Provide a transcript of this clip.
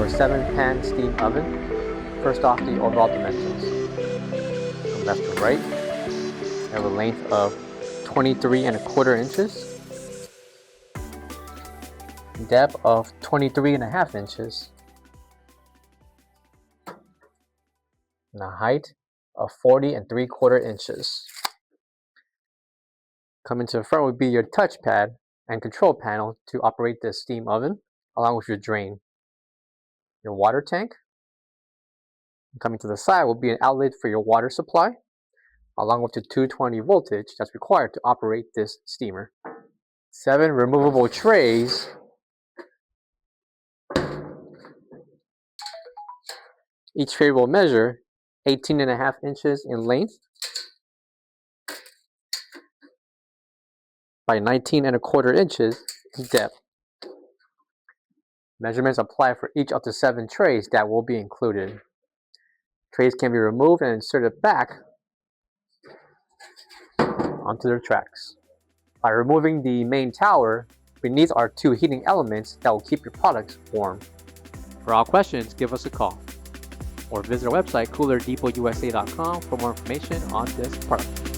a 7-pan steam oven. First off, the overall dimensions. From left to right, we have a length of 23¼ inches, depth of 23½ inches, and a height of 40¾ inches. Coming to the front would be your touchpad and control panel to operate the steam oven, along with your drain. Your water tank. Coming to the side will be an outlet for your water supply, along with the 220 voltage that's required to operate this steamer. 7 removable trays. Each tray will measure 18½ inches in length by 19¼ inches in depth. Measurements apply for each of the 7 trays that will be included. Trays can be removed and inserted back onto their tracks. By removing the main tower, beneath are 2 heating elements that will keep your products warm. For all questions, give us a call or visit our website coolerdepotUSA.com for more information on this product.